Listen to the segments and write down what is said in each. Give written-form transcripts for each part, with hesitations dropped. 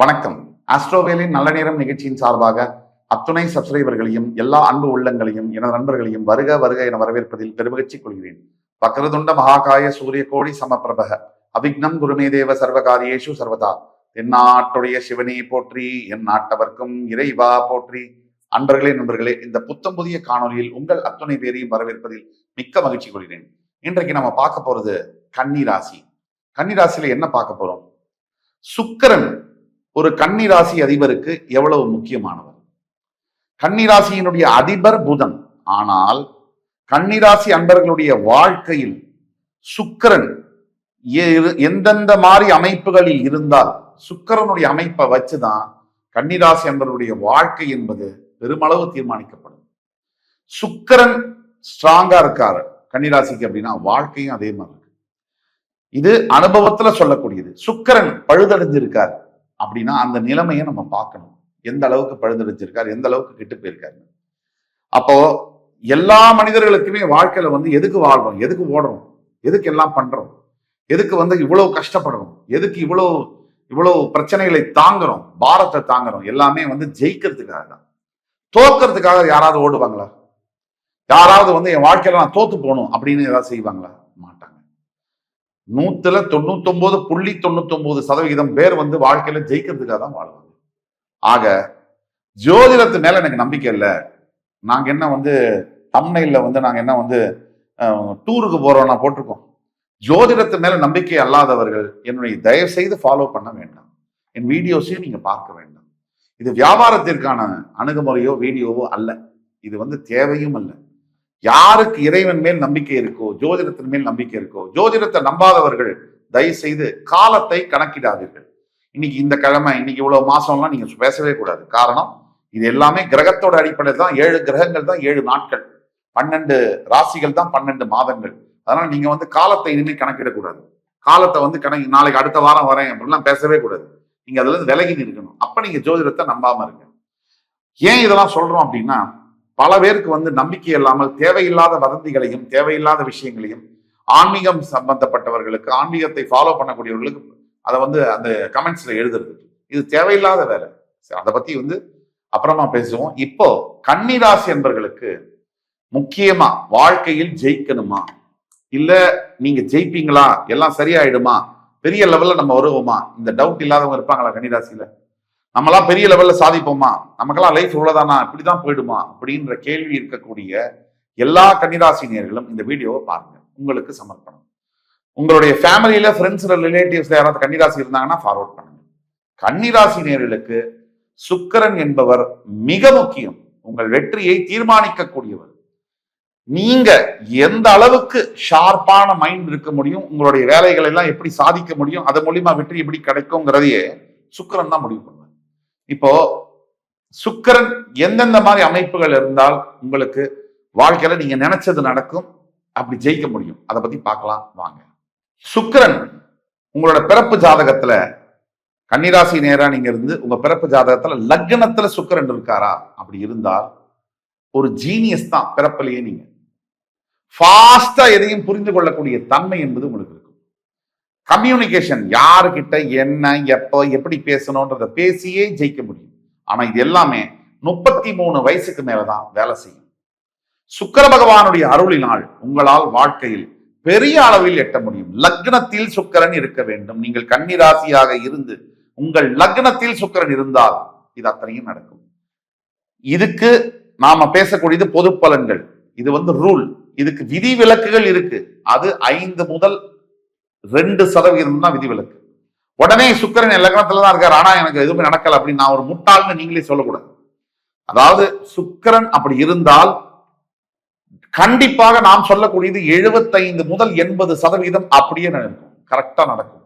வணக்கம். ஆஸ்ட்ரோவேலின் நல்ல நேரம் நிகழ்ச்சியின் சார்பாக அத்துணை சப்ஸ்கிரைபர்களையும் எல்லா அன்பு உள்ளங்களையும் எனது நண்பர்களையும் வருக வருக என வரவேற்பதில் பெருமகிழ்ச்சி கொள்கிறேன். வக்ரதுண்ட மகாகாய சூரிய கோடி சமப்பிரபக அவிக்னம் குருமே தேவ சர்வகாரியேஷு சர்வதா. தென்னாட்டுடைய சிவனே போற்றி, என் நாட்டவர்க்கும் இறைவா போற்றி. அன்பர்களே நண்பர்களே, இந்த புத்தம் புதிய காணொலியில் உங்கள் அத்துணை பேரையும் வரவேற்பதில் மிக்க மகிழ்ச்சி கொள்கிறேன். இன்றைக்கு நம்ம பார்க்க போறது கன்னிராசி. கன்னிராசியில என்ன பார்க்க போறோம்? சுக்கிரன் ஒரு கன்னிராசி அதிபருக்கு எவ்வளவு முக்கியமானவர்? கன்னிராசியினுடைய அதிபர் புதன். ஆனால் கன்னிராசி அன்பர்களுடைய வாழ்க்கையில் சுக்கிரன் எந்தெந்த மாதிரி அமைப்புகளில் இருந்தால், சுக்கிரனுடைய அமைப்பை வச்சுதான் கன்னிராசி அன்பர்களுடைய வாழ்க்கை என்பது பெருமளவு தீர்மானிக்கப்படும். சுக்கிரன் ஸ்ட்ராங்கா இருக்காரு கன்னிராசிக்கு அப்படின்னா வாழ்க்கையும் அதே மாதிரி இருக்கு. இது அனுபவத்துல சொல்லக்கூடியது. சுக்கிரன் பழுதடைஞ்சிருக்காரு அப்படின்னா அந்த நிலைமையை நம்ம பார்க்கணும். எந்த அளவுக்கு பழுதடைஞ்சிருக்காரு, எந்த அளவுக்கு கெட்டு போயிருக்காரு. அப்போ எல்லா மனிதர்களுக்குமே வாழ்க்கையில எதுக்கு வாழ்றோம், எதுக்கு ஓடுறோம், எதுக்கு எல்லாம் பண்றோம், எதுக்கு இவ்வளவு கஷ்டப்படுறோம், எதுக்கு இவ்வளவு பிரச்சனைகளை தாங்குறோம், பாரத்தை தாங்குறோம், எல்லாமே ஜெயிக்கிறதுக்காக தான். தோக்கிறதுக்காக யாராவது ஓடுவாங்களா? யாராவது என் வாழ்க்கையில நான் தோத்து போகணும் அப்படின்னு ஏதாவது செய்வாங்களா? மாட்டாங்க. 199.99% பேர் வாழ்க்கையில ஜெயிக்கிறதுக்காக தான் வாழ்வாங்க. ஆக ஜோதிடத்து மேல எனக்கு நம்பிக்கை இல்லை. நாங்க என்ன தம்ப்நெயில்ல நாங்க என்ன டூருக்கு போறோம்னா போட்டிருக்கோம். ஜோதிடத்து மேல நம்பிக்கை அல்லாதவர்கள் என்னுடைய தயவு செய்து ஃபாலோ பண்ண வேண்டாம். என் வீடியோஸையும் நீங்க பார்க்க வேண்டாம். இது வியாபாரத்திற்கான அணுகுமுறையோ வீடியோவோ அல்ல. இது தேவையும் அல்ல. யாருக்கு இறைவன் மேல் நம்பிக்கை இருக்கோ, ஜோதிடத்தின் மேல் நம்பிக்கை இருக்கோ, ஜோதிடத்தை நம்பாதவர்கள் தயவு செய்து காலத்தை கணக்கிடாதீர்கள். இன்னைக்கு இந்த கிழமை, இன்னைக்கு இவ்வளவு மாசம்லாம் நீங்க பேசவே கூடாது. காரணம், இது எல்லாமே கிரகத்தோட அடிப்படையில் தான். 7 கிரகங்கள் தான் 7 நாட்கள், 12 ராசிகள் தான் 12 மாதங்கள். அதனால நீங்க காலத்தை இனிமே கணக்கிடக்கூடாது. காலத்தை நாளைக்கு அடுத்த வாரம் வரேன் அப்படின்லாம் பேசவே கூடாது. நீங்க அதுல இருந்து விலகி இருக்கணும். அப்ப நீங்க ஜோதிடத்தை நம்பாம இருங்க. ஏன் இதெல்லாம் சொல்றோம் அப்படின்னா, பல பேருக்கு நம்பிக்கை இல்லாமல் தேவையில்லாத வதந்திகளையும் தேவையில்லாத விஷயங்களையும், ஆன்மீகம் சம்பந்தப்பட்டவர்களுக்கு, ஆன்மீகத்தை ஃபாலோ பண்ணக்கூடியவர்களுக்கு அதை அந்த கமெண்ட்ஸ்ல எழுதுறது, இது தேவையில்லாத வேலை. அதை பத்தி அப்புறமா பேசுவோம். இப்போ கன்னிராசி என்பவர்களுக்கு முக்கியமா வாழ்க்கையில் ஜெயிக்கணுமா, இல்ல நீங்க ஜெயிப்பீங்களா, எல்லாம் சரியாயிடுமா, பெரிய லெவல்ல நம்ம வருவோமா, இந்த டவுட் இல்லாதவங்க இருப்பாங்களா கன்னிராசியில? நம்மளாம் பெரிய லெவல்ல சாதிப்போமா, நமக்கெல்லாம் லைஃப் இவ்வளவுதானா, இப்படிதான் போயிடுமா அப்படின்ற கேள்வி இருக்கக்கூடிய எல்லா கன்னிராசினியர்களும் இந்த வீடியோவை பாருங்க. உங்களுக்கு சமர்ப்பணம். உங்களுடைய ஃபேமிலியில, ஃப்ரெண்ட்ஸ், ரிலேட்டிவ்ஸ்ல யாராவது கன்னிராசி இருந்தாங்கன்னா ஃபார்வர்ட் பண்ணுங்க. கன்னிராசினியர்களுக்கு சுக்கிரன் என்பவர் மிக முக்கியம். உங்கள் வெற்றியை தீர்மானிக்கக்கூடியவர். நீங்க எந்த அளவுக்கு ஷார்ப்பான மைண்ட் இருக்க முடியும், உங்களுடைய வேலைகளை எல்லாம் எப்படி சாதிக்க முடியும், அது மூலியமா வெற்றி எப்படி கிடைக்கும்ங்கிறதையே சுக்கிரன் தான் முடிவு பண்ணுவார். இப்போ சுக்கிரன் எந்தெந்த மாதிரி அமைப்புகள் இருந்தால் உங்களுக்கு வாழ்க்கையில நீங்க நினைச்சது நடக்கும், அப்படி ஜெயிக்க முடியும், அதை பத்தி பார்க்கலாம் வாங்க. சுக்கிரன் உங்களோட பிறப்பு ஜாதகத்துல, கன்னிராசி நேரா நீங்க இருந்து உங்க பிறப்பு ஜாதகத்துல லக்னத்துல சுக்கிரன் இருக்காரா? அப்படி இருந்தால் ஒரு ஜீனியஸ் தான். பிறப்பிலேயே நீங்க ஃபாஸ்டா எதையும் புரிந்து கொள்ளக்கூடிய தன்மை என்பது உங்களுக்கு இருக்கும். கம்யூனிகேஷன், யாருக்கிட்ட என்ன, எப்போ, எப்படி பேசணும்ன்றத பேசியே ஜெயிக்க முடியும். ஆனா இது எல்லாமே 33 வயசுக்கு மேலதான் வேலை செய்யும். சுக்கிர பகவானுடைய அருளினால் உங்களால் வாழ்க்கையில் பெரிய அளவில் எட்ட முடியும். லக்னத்தில் சுக்கிரன் இருக்க வேண்டும். நீங்கள் கன்னிராசியாக இருந்து உங்கள் லக்னத்தில் சுக்கிரன் இருந்தால் இது அத்தனையும் நடக்கும். இதுக்கு நாம பேசக்கூடியது பொது பலன்கள். இது ரூல். இதுக்கு விதி விலக்குகள் இருக்கு. அது 5 முதல் 2% தான் விதிவிலக்கு. உடனே சுக்கிரன் லக்னத்துல தான் இருக்காரு, ஆனா எனக்கு எதுவுமே நடக்கல அப்படின்னு நான் ஒரு முட்டாள்னு நீங்களே சொல்லக்கூடாது. அதாவது சுக்கிரன் அப்படி இருந்தால் கண்டிப்பாக நாம் சொல்லக்கூடியது 75 முதல் 80% அப்படியே நடக்கும், கரெக்டா நடக்கும்.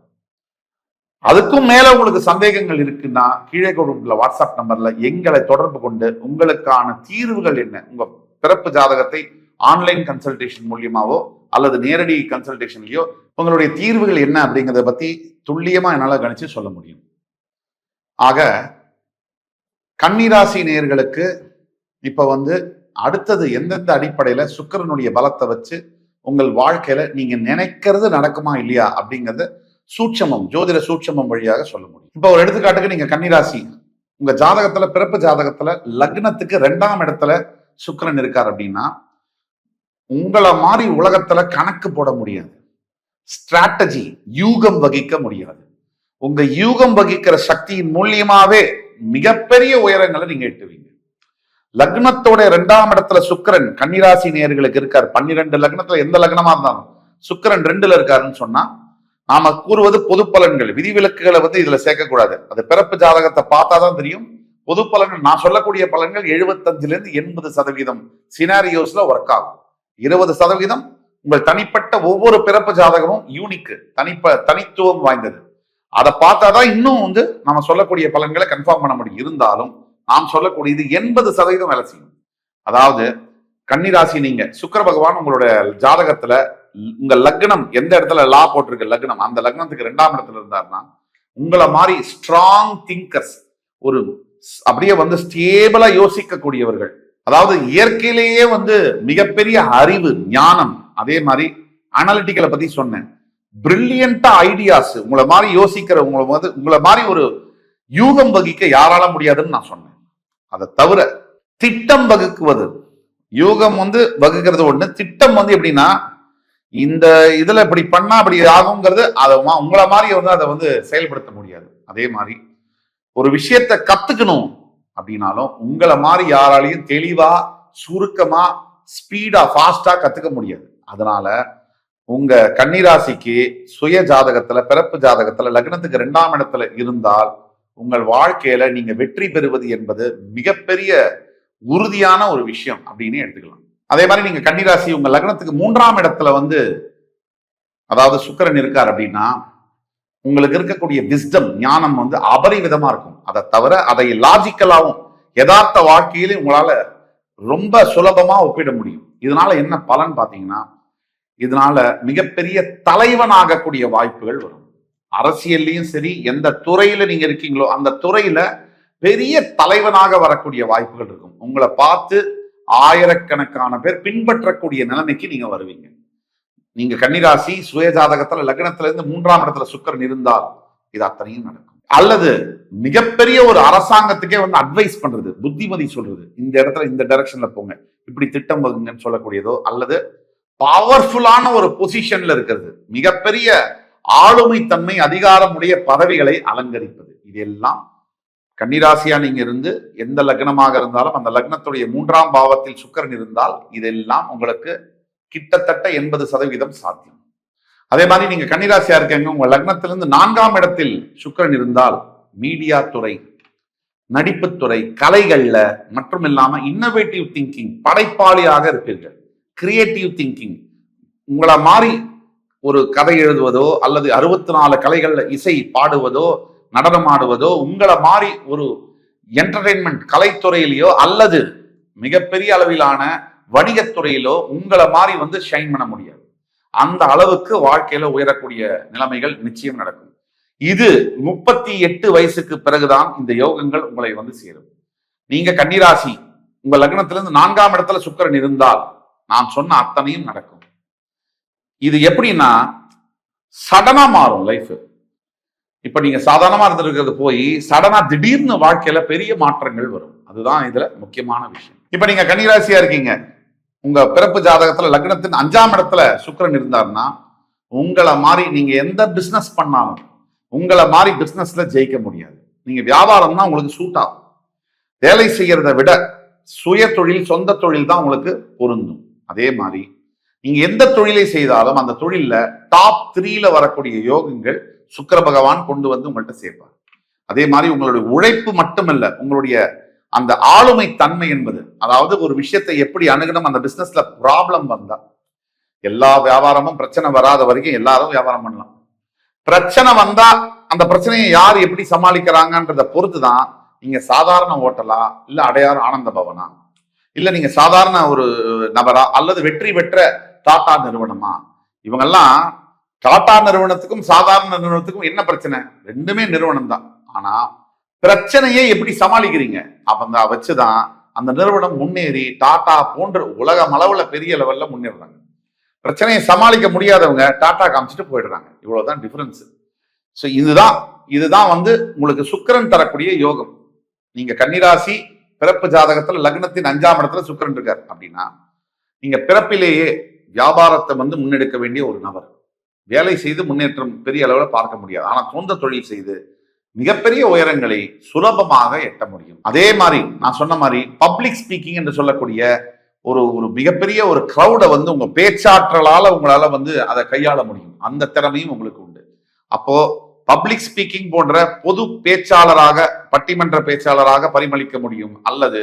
அதுக்கும் மேல உங்களுக்கு சந்தேகங்கள் இருக்குன்னா கீழே கொடுக்குற வாட்ஸ்அப் நம்பர்ல எங்களை தொடர்பு கொண்டு உங்களுக்கான தீர்வுகள் என்ன, உங்க பிறப்பு ஜாதகத்தை ஆன்லைன் கன்சல்டேஷன் மூலியமாவோ அல்லது நேரடி கன்சல்டேஷன்லயோ உங்களுடைய தீர்வுகள் என்ன அப்படிங்கிறத பத்தி துல்லியமா என்னால கணிச்சு சொல்ல முடியும். ஆக கன்னிராசி நேயர்களுக்கு இப்ப அடுத்தது எந்தெந்த அடிப்படையில சுக்கிரனுடைய பலத்தை வச்சு உங்கள் வாழ்க்கையில நீங்க நினைக்கிறது நடக்குமா இல்லையா அப்படிங்கறத சூட்சமம், ஜோதிட சூட்சமம் வழியாக சொல்ல முடியும். இப்ப ஒரு எடுத்துக்காட்டுக்கு நீங்க கன்னிராசி, உங்க ஜாதகத்துல, பிறப்பு ஜாதகத்துல லக்னத்துக்கு 2ஆம் இடத்துல சுக்கிரன் இருக்கார் அப்படின்னா, உங்களை மாதிரி உலகத்துல கணக்கு போட முடியாது, ஸ்ட்ராட்டஜி, யூகம் வகிக்க முடியாது. உங்க யூகம் வகிக்கிற சக்தியின் மூலியமாவே மிகப்பெரிய உயரங்களை நீங்க எட்டுவீங்க. லக்னத்தோட 2ஆம் இடத்துல சுக்கிரன் கன்னிராசி நேயர்களுக்கு இருக்கார். 12 லக்னத்துல எந்த லக்னமா இருந்தாலும் சுக்கிரன் 2ல இருக்காருன்னு சொன்னா, நாம கூறுவது பொது பலன்கள், விதிவிலக்குகளை இதுல சேர்க்கக்கூடாது. அது பிறப்பு ஜாதகத்தை பார்த்தாதான் தெரியும். பொது பலன்கள், நான் சொல்லக்கூடிய பலன்கள் 75% சினாரியோஸ்ல ஒர்க் ஆகும். 20% உங்கள் தனிப்பட்ட ஒவ்வொரு பிறப்பு ஜாதகமும் யூனிக், தனித்துவம் வாய்ந்தது. அதை பார்த்தாதான் இன்னும் நம்ம சொல்லக்கூடிய பலன்களை கன்ஃபார்ம் பண்ண முடியும். இருந்தாலும் நாம் சொல்லக்கூடியது 80% வேலை செய்யும். அதாவது கன்னிராசி, நீங்க சுக்கிர பகவான் உங்களுடைய ஜாதகத்துல உங்க லக்னம் எந்த இடத்துல லா போட்டிருக்கு, லக்னம் அந்த லக்னத்துக்கு 2ஆம் இடத்துல இருந்தாருன்னா, உங்களை மாதிரி ஸ்ட்ராங் திங்கர்ஸ், ஒரு அப்படியே ஸ்டேபிளா யோசிக்கக்கூடியவர்கள், அதாவது இயற்கையிலேயே மிகப்பெரிய அறிவு, ஞானம், அதே மாதிரி அனாலிட்டிக்கலை பத்தி சொன்னேன், பிரில்லியண்டா ஐடியாஸ், உங்களை மாதிரி யோசிக்கிற, உங்களை மாதிரி ஒரு யூகம் வகிக்க யாரால முடியாதுன்னு நான் சொன்னேன். அதை தவிர திட்டம் வகுக்குவது, யூகம் வகுக்கிறது ஒண்ணு, திட்டம் எப்படின்னா, இந்த இதுல இப்படி பண்ணா அப்படி ஆகுங்கிறது, அதை உங்களை மாதிரி அதை செயல்படுத்த முடியாது. அதே மாதிரி ஒரு விஷயத்தை கத்துக்கணும் அப்படின்னாலும் உங்களை மாதிரி யாராலையும் தெளிவா, சுருக்கமா, ஸ்பீடா, ஃபாஸ்டா கத்துக்க முடியாது. அதனால உங்க கன்னிராசிக்கு சுய ஜாதகத்துல, பிறப்பு ஜாதகத்துல லக்னத்துக்கு 2ஆம் இடத்துல இருந்தால் உங்கள் வாழ்க்கையில நீங்க வெற்றி பெறுவது என்பது மிகப்பெரிய உறுதியான ஒரு விஷயம் அப்படின்னு எடுத்துக்கலாம். அதே மாதிரி நீங்க கன்னிராசி உங்க லக்னத்துக்கு 3ஆம் இடத்துல அதாவது சுக்கிரன் இருக்கார் அப்படின்னா, உங்களுக்கு இருக்கக்கூடிய விஸ்டம், ஞானம் அபரிவிதமா இருக்கும். அதை தவிர அதை லாஜிக்கலாவும் யதார்த்த வாழ்க்கையில உங்களால ரொம்ப சுலபமா ஒப்பிட முடியும். இதனால என்ன பலன் பாத்தீங்கன்னா, இதனால மிகப்பெரிய தலைவன் ஆகக்கூடிய வாய்ப்புகள் வரும். அரசியல்லையும் சரி, எந்த துறையில நீங்க இருக்கீங்களோ அந்த துறையில பெரிய தலைவனாக வரக்கூடிய வாய்ப்புகள் இருக்கும். உங்களை பார்த்து ஆயிரக்கணக்கான பேர் பின்பற்றக்கூடிய நிலைமைக்கு நீங்க வருவீங்க. நீங்க கன்னிராசி சுய ஜாதகத்துல லக்னத்துல இருந்து 3ஆம் இடத்துல சுக்கிரன் இருந்தால் இது அத்தனையும் நடக்கும். அல்லது மிகப்பெரிய ஒரு அரசாங்கத்துக்கே அட்வைஸ் பண்றது, புத்திமதி சொல்றது, இந்த இடத்துல இந்த டைரக்ஷன்ல போங்க, இப்படி திட்டம் வகுங்கன்னு சொல்லக்கூடியதோ, அல்லது பவர்ஃபுல்லான ஒரு பொசிஷன்ல இருக்கிறது, மிகப்பெரிய ஆளுமை தன்மை, அதிகாரமுடைய பதவிகளை அலங்கரிப்பது, இதெல்லாம் கன்னிராசியா நீங்க இருந்து எந்த லக்னமாக இருந்தாலும் அந்த லக்னத்துடைய 3ஆம் பாவத்தில் சுக்கிரன் இருந்தால் இதெல்லாம் உங்களுக்கு கிட்டத்தட்ட 80% சாத்தியம். அதே மாதிரி நீங்க கன்னிராசியா இருக்கீங்க, உங்க லக்னத்திலிருந்து 4ஆம் இடத்தில் சுக்கிரன் இருந்தால் மீடியா துறை, நடிப்புத்துறை, கலைகள்ல மற்றும் இல்லாம இன்னோவேட்டிவ் திங்கிங், படைப்பாளியாக இருப்பீர்கள். கிரியேட்டிவ் திங்கிங், உங்களை மாதிரி ஒரு கதை எழுதுவதோ அல்லது 64 கலைகள்ல இசை பாடுவதோ, நடனம் ஆடுவதோ, உங்களை மாதிரி ஒரு என்டர்டெயின்மெண்ட் கலைத்துறையிலேயோ அல்லது மிகப்பெரிய அளவிலான வணிகத்துறையிலோ உங்களை மாதிரி ஷைன் பண்ண முடியாது. அந்த அளவுக்கு வாழ்க்கையில உயரக்கூடிய நிலைமைகள் நிச்சயம் நடக்கும். இது 38 வயசுக்கு பிறகுதான் இந்த யோகங்கள் உங்களை சேரும். நீங்க கன்னிராசி உங்க லக்னத்திலிருந்து 4ஆம் இடத்துல சுக்கிரன் இருந்தால் நான் சொன்ன அத்தனையும் நடக்கும். இது எப்படின்னா சடனா மாறும் லைஃப். இப்ப நீங்க சாதாரணமா இருந்திருக்கிறது போய் சடனா திடீர்னு வாழ்க்கையில பெரிய மாற்றங்கள் வரும். அதுதான் இதுல முக்கியமான விஷயம். இப்ப நீங்க கன்னிராசியா இருக்கீங்க, உங்க பிறப்பு ஜாதகத்துல லக்னத்தின் 5ஆம் இடத்துல சுக்கிரன் இருந்தாருன்னா, உங்களை மாதிரி நீங்க எந்த பிசினஸ் பண்ணாலும் உங்களை மாதிரி பிசினஸ்ல ஜெயிக்க முடியாது. நீங்க வியாபாரம் தான் உங்களுக்கு சூட் ஆகும். வேலை செய்யறதை விட சுய தொழில், சொந்த தொழில் தான் உங்களுக்கு பொருந்தும். அதே மாதிரி நீங்க எந்த தொழிலை செய்தாலும் அந்த தொழில டாப் 3ல வரக்கூடிய யோகங்கள் சுக்கிர பகவான் கொண்டு உங்கள்கிட்ட சேர்ப்பார். அதே மாதிரி உங்களுடைய உழைப்பு மட்டுமல்ல, உங்களுடைய அந்த ஆளுமை தன்மை என்பது, அதாவது ஒரு விஷயத்தை எப்படி அணுகணும், அந்த பிசினஸ்ல ப்ராப்ளம் வந்தா, எல்லா வியாபாரமும் பிரச்சனை வராத வரைக்கும் எல்லாரும் வியாபாரம் பண்ணலாம். பிரச்சனை வந்தா அந்த பிரச்சனையை யார் எப்படி சமாளிக்கிறாங்கன்றத பொறுத்துதான் நீங்க சாதாரண ஹோட்டலா, இல்ல அடையாறு ஆனந்த பவனா, இல்ல நீங்க சாதாரண ஒரு நபரா, அல்லது வெற்றி பெற்ற டாடா நிறுவனமா. இவங்கெல்லாம் டாடா நிறுவனத்துக்கும் சாதாரண நிறுவனத்துக்கும் என்ன பிரச்சனை? ரெண்டுமே நிறுவனம் தான். ஆனா பிரச்சனையை எப்படி சமாளிக்கிறீங்க அப்ப வச்சுதான் அந்த நிறுவனம் முன்னேறி டாடா போன்ற உலகம் அளவுல பெரிய லெவல்ல முன்னேறாங்க. பிரச்சனையை சமாளிக்க முடியாதவங்க டாடா காமிச்சிட்டு போயிடுறாங்க. இவ்வளவுதான் டிஃபரன்ஸ். ஸோ இதுதான் வந்து உங்களுக்கு சுக்கிரன் தரக்கூடிய யோகம். நீங்க கன்னிராசி பிறப்பு ஜாதகத்துல லக்னத்தின் 5ஆம் இடத்துல சுக்கிரன் இருக்கார் அப்படின்னா நீங்க பிறப்பிலேயே வியாபாரத்தை வந்து முன்னெடுக்க வேண்டிய ஒரு நபர். வேலை செய்து முன்னேற்றம் பெரிய அளவில் பார்க்க முடியாது. ஆனா சொந்த தொழில் செய்து மிகப்பெரிய உயரங்களை சுலபமாக எட்ட முடியும். அதே மாதிரி நான் சொன்ன மாதிரி பப்ளிக் ஸ்பீக்கிங் என்று சொல்லக்கூடிய ஒரு மிகப்பெரிய ஒரு கிரௌடை வந்து உங்க பேச்சாற்றலால உங்களால வந்து அதை கையாள முடியும். அந்த திறமையும் உங்களுக்கு உண்டு. அப்போ பப்ளிக் ஸ்பீக்கிங் போன்ற பொது பேச்சாளராக, பட்டிமன்ற பேச்சாளராக பரிமளிக்க முடியும். அல்லது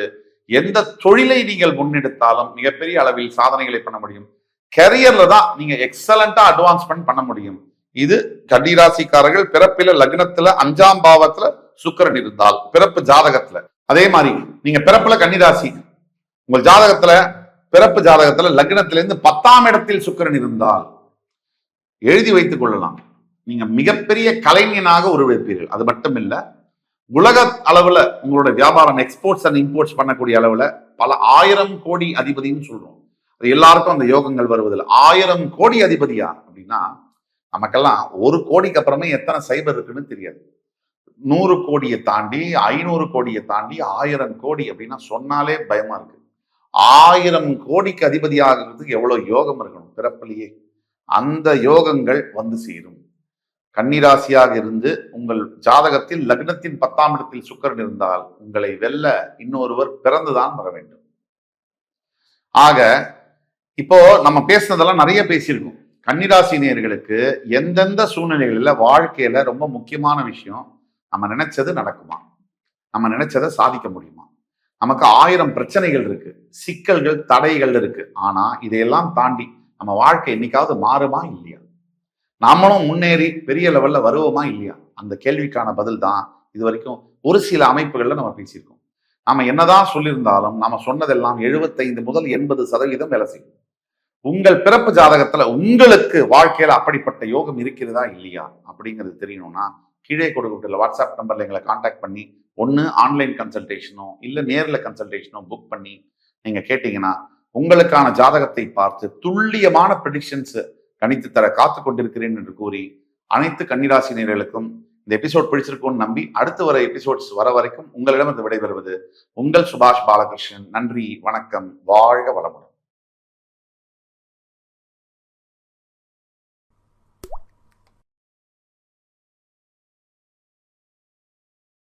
எந்த தொழிலை நீங்கள் முன்னெடுத்தாலும் மிகப்பெரிய அளவில் சாதனைகளை பண்ண முடியும். கெரியர்ல தான் நீங்க எக்ஸலண்டா அட்வான்ஸ்மெண்ட் பண்ண முடியும். இது கன்னிராசிக்காரர்கள் பிறப்பில லக்னத்துல 5ஆம் பாவத்துல சுக்கிரன் இருந்தால், பிறப்பு ஜாதகத்துல. அதே மாதிரி நீங்க பிறப்புல கன்னிராசி, உங்கள் ஜாதகத்துல பிறப்பு ஜாதகத்துல லக்னத்திலிருந்து 10ஆம் இடத்தில் சுக்கிரன் இருந்தால் எழுதி வைத்துக் கொள்ளலாம், நீங்க மிகப்பெரிய கலைஞனாக உருவெடுப்பீர்கள். அது மட்டும் இல்ல, உலக அளவுல உங்களோட வியாபாரம் எக்ஸ்போர்ட்ஸ் அண்ட் இம்போர்ட்ஸ் பண்ணக்கூடிய அளவுல பல 1000 கோடி அதிபதினு சொல்றோம். அது எல்லாருக்கும் அந்த யோகங்கள் வருவதில்லை. 1000 கோடி அதிபதியா அப்படின்னா நமக்கெல்லாம் 1 கோடிக்கு அப்புறமே எத்தனை சைபர் இருக்குன்னு தெரியாது. 100 கோடியை தாண்டி 500 கோடியை தாண்டி 1000 கோடி அப்படின்னா சொன்னாலே பயமா இருக்கு. 1000 கோடிக்கு அதிபதியாகிறதுக்கு எவ்வளவு யோகம் இருக்கணும் பிறப்பிலேயே. அந்த யோகங்கள் வந்து சேரும். கன்னிராசியாக இருந்து உங்கள் ஜாதகத்தில் லக்னத்தின் 10ஆம் இடத்தில் சுக்கிரன் இருந்தால் உங்களை வெல்ல இன்னொருவர் பிறந்துதான் வர வேண்டும். ஆக இப்போ நம்ம பேசுனதெல்லாம் நிறைய பேசியிருக்கோம். கன்னிராசி நேயர்களுக்கு எந்தெந்த சூழ்நிலைகளில வாழ்க்கையில ரொம்ப முக்கியமான விஷயம், நம்ம நினைச்சது நடக்குமா, நம்ம நினைச்சதை சாதிக்க முடியுமா? நமக்கு 1000 பிரச்சனைகள் இருக்கு, சிக்கல்கள், தடைகள் இருக்கு. ஆனா இதையெல்லாம் தாண்டி நம்ம வாழ்க்கை என்னைக்காவது மாறுமா இல்லையா? நாமளும் முன்னேறி பெரிய லெவல்ல வருவோமா இல்லையா? அந்த கேள்விக்கான பதில் தான் இது வரைக்கும் ஒரு சில அமைப்புகள்ல நம்ம பேசியிருக்கோம். நாம என்னதான் சொல்லியிருந்தாலும் நாம சொன்னதெல்லாம் 75 முதல் 80% வேலை செய்யும். உங்கள் பிறப்பு ஜாதகத்துல உங்களுக்கு வாழ்க்கையில அப்படிப்பட்ட யோகம் இருக்கிறதா இல்லையா அப்படிங்கிறது தெரியணும்னா கீழே கொடுக்கப்பட்டுள்ள வாட்ஸ்அப் நம்பர்ல எங்களை கான்டாக்ட் பண்ணி ஒன்னு ஆன்லைன் கன்சல்டேஷனோ இல்ல நேர்ல கன்சல்டேஷனோ புக் பண்ணி நீங்க கேட்டீங்கன்னா உங்களுக்கான ஜாதகத்தை பார்த்து துல்லியமான ப்ரெடிக்ஷன்ஸ் கணித்து தர காத்து கொண்டிருக்கிறேன் என்று கூறி அனைத்து கன்னிராசி நேயர்களுக்கும் இந்த எபிசோட் பிடிச்சிருக்கும்னு நம்பி அடுத்து வர எபிசோட்ஸ் வர வரைக்கும் உங்களிடம் விடைபெறுவது உங்கள் சுபாஷ் பாலகிருஷ்ணன். நன்றி, வணக்கம், வாழ்க வளமுடன்.